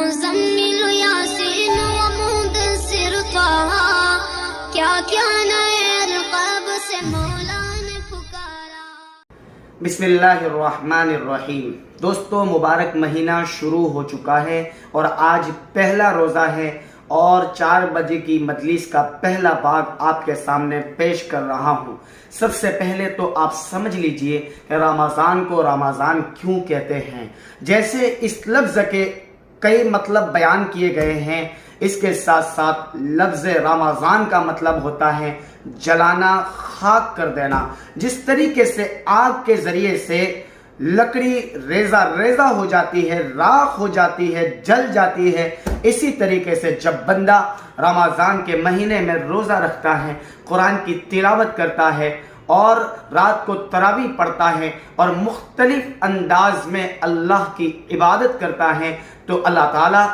मुज़म्मिल यासीन व मुदस्सिर त्वाहा, क्या क्या नए अलक़ाब से मौला ने पुकारा। बिस्मिल्लाहिर्रहमानिर्रहीम। दोस्तों, मुबारक महीना शुरू हो चुका है और आज पहला रोज़ा है और 4 बजे की मजलिस का पहला भाग आपके सामने पेश कर रहा हूँ। सबसे पहले तो आप समझ लीजिए कि रमज़ान को रमज़ान क्यों कहते हैं। जैसे इस लफ्ज़ के कई मतलब बयान किए गए हैं, इसके साथ साथ लफ्ज़ रमज़ान का मतलब होता है जलाना, खाक कर देना। जिस तरीके से आग के ज़रिए से लकड़ी रेजा रेजा हो जाती है, राख हो जाती है, जल जाती है, इसी तरीके से जब बंदा रमज़ान के महीने में रोज़ा रखता है, कुरान की तिलावत करता है और रात को तरावी पढ़ता है और मुख्तलिफ अंदाज में अल्लाह की इबादत करता है, तो अल्लाह ताला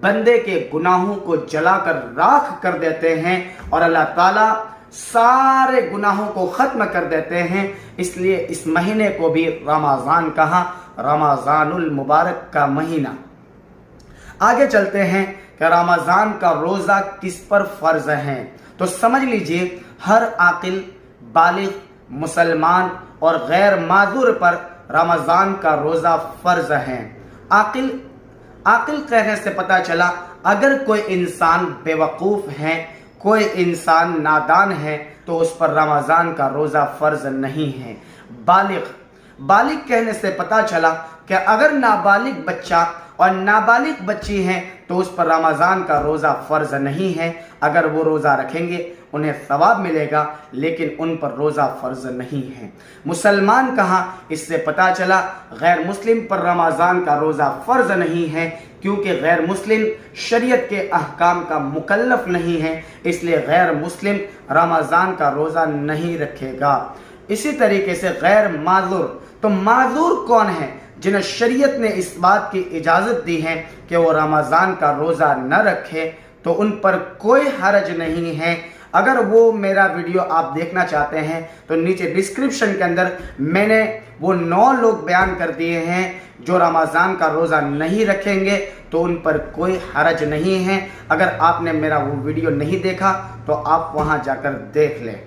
बंदे के गुनाहों को जलाकर राख कर देते हैं और अल्लाह ताला सारे गुनाहों को ख़त्म कर देते हैं। इसलिए इस महीने को भी रमज़ान कहा, रमज़ानुल मुबारक का महीना। आगे चलते हैं कि रमज़ान का रोज़ा किस पर फ़र्ज़ है। तो समझ लीजिए, हर आकिल, बालिग, मुसलमान और गैर माज़ूर पर रमज़ान का रोज़ा फ़र्ज़ है। आकिल कहने से पता चला, अगर कोई इंसान बेवकूफ़ है, कोई इंसान नादान है, तो उस पर रमज़ान का रोज़ा फ़र्ज़ नहीं है। बालिग कहने से पता चला कि अगर नाबालिग बच्चा और नाबालिग बच्ची हैं तो उस पर रमज़ान का रोज़ा फ़र्ज़ नहीं है। अगर वो रोज़ा रखेंगे उन्हें सवाब मिलेगा, लेकिन उन पर रोज़ा फ़र्ज़ नहीं है। मुसलमान कहा, इससे पता चला गैर मुस्लिम पर रमज़ान का रोज़ा फ़र्ज़ नहीं है, क्योंकि गैर मुस्लिम शरीयत के अहकाम का मुकल्लफ नहीं है, इसलिए गैर मुस्लिम रमज़ान का रोज़ा नहीं रखेगा। इसी तरीके से गैर माज़ूर, तो माज़ूर कौन है? जिन्हें शरीयत ने इस बात की इजाज़त दी है कि वो रमज़ान का रोज़ा न रखे, तो उन पर कोई हरज नहीं है। अगर वो मेरा वीडियो आप देखना चाहते हैं तो नीचे डिस्क्रिप्शन के अंदर मैंने वो 9 लोग बयान कर दिए हैं जो रमज़ान का रोज़ा नहीं रखेंगे, तो उन पर कोई हरज नहीं है। अगर आपने मेरा वो वीडियो नहीं देखा तो आप वहाँ जाकर देख लें।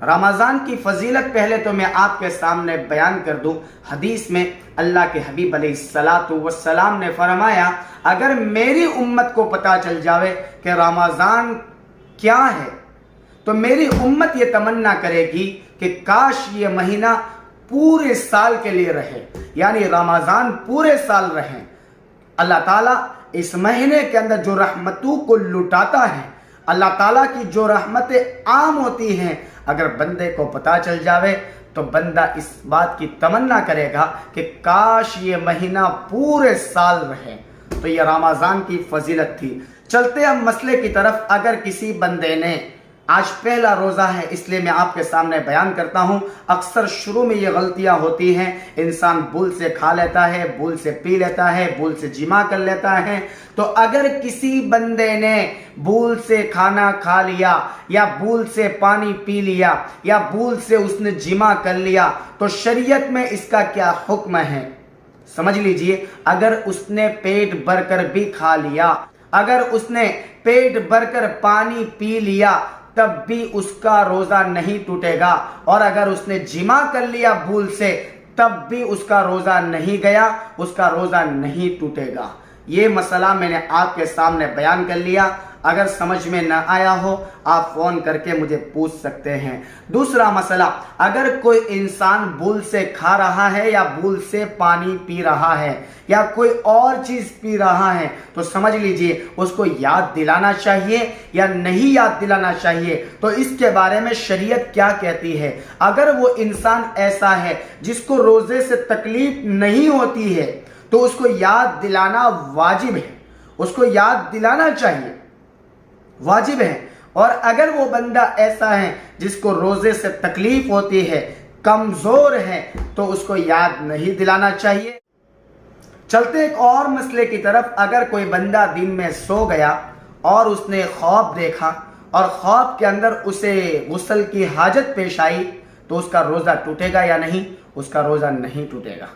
रमज़ान की फजीलत पहले तो मैं आपके सामने बयान कर दूं। हदीस में अल्लाह के हबीब अलैहिस्सलातु वस्सलाम ने फरमाया, अगर मेरी उम्मत को पता चल जावे कि रमज़ान क्या है, तो मेरी उम्मत ये तमन्ना करेगी कि काश ये महीना पूरे साल के लिए रहे, यानी रमज़ान पूरे साल रहे। अल्लाह ताला इस महीने के अंदर जो रहमतों को लुटाता है, अल्लाह ताला की जो रहमतें आम होती हैं, अगर बंदे को पता चल जावे तो बंदा इस बात की तमन्ना करेगा कि काश ये महीना पूरे साल रहे। तो ये रमज़ान की फजीलत थी। चलते हम मसले की तरफ। अगर किसी बंदे ने, आज पहला रोज़ा है इसलिए मैं आपके सामने बयान करता हूँ, अक्सर शुरू में ये गलतियाँ होती हैं, इंसान भूल से खा लेता है, भूल से पी लेता है, भूल से जिमा कर लेता है। तो अगर किसी बंदे ने भूल से खाना खा लिया या भूल से पानी पी लिया या भूल से उसने जिमा कर लिया, तो शरीयत में इसका क्या हुक्म है समझ लीजिए। अगर उसने पेट भरकर भी खा लिया, अगर उसने पेट भरकर पानी पी लिया, तब भी उसका रोज़ा नहीं टूटेगा। और अगर उसने जिमा कर लिया भूल से, तब भी उसका रोज़ा नहीं गया, उसका रोज़ा नहीं टूटेगा। ये मसला मैंने आपके सामने बयान कर लिया। अगर समझ में न आया हो आप फ़ोन करके मुझे पूछ सकते हैं। दूसरा मसला, अगर कोई इंसान भूल से खा रहा है या भूल से पानी पी रहा है या कोई और चीज़ पी रहा है, तो समझ लीजिए उसको याद दिलाना चाहिए या नहीं याद दिलाना चाहिए। तो इसके बारे में शरीयत क्या कहती है। अगर वो इंसान ऐसा है जिसको रोज़े से तकलीफ नहीं होती है, तो उसको याद दिलाना वाजिब है, उसको याद दिलाना चाहिए, वाजिब है। और अगर वो बंदा ऐसा है जिसको रोज़े से तकलीफ होती है, कमज़ोर है, तो उसको याद नहीं दिलाना चाहिए। चलते एक और मसले की तरफ। अगर कोई बंदा दिन में सो गया और उसने ख्वाब देखा और ख्वाब के अंदर उसे गुस्ल की हाजत पेश आई, तो उसका रोज़ा टूटेगा या नहीं? उसका रोज़ा नहीं टूटेगा।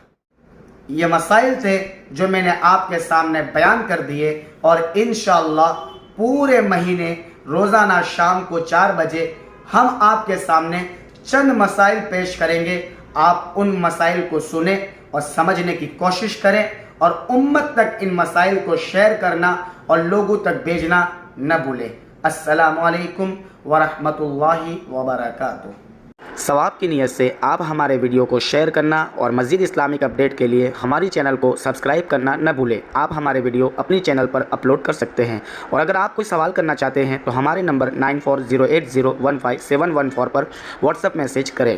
یہ مسائل تھے جو میں نے آپ کے سامنے بیان کر دیے، اور انشاءاللہ پورے مہینے روزانہ شام کو 4 بجے ہم آپ کے سامنے چند مسائل پیش کریں گے۔ آپ ان مسائل کو سنیں اور سمجھنے کی کوشش کریں، اور امت تک ان مسائل کو شیئر کرنا اور لوگوں تک بھیجنا نہ بھولیں۔ السلام علیکم ورحمۃ اللہ وبرکاتہ۔ ثواب کی نیت سے آپ ہمارے ویڈیو کو شیئر کرنا اور مزید اسلامک اپڈیٹ کے لیے ہماری چینل کو سبسکرائب کرنا نہ بھولیں۔ آپ ہمارے ویڈیو اپنی چینل پر اپلوڈ کر سکتے ہیں، اور اگر آپ کوئی سوال کرنا چاہتے ہیں تو ہمارے نمبر 9408015714 پر واٹس ایپ میسیج کریں۔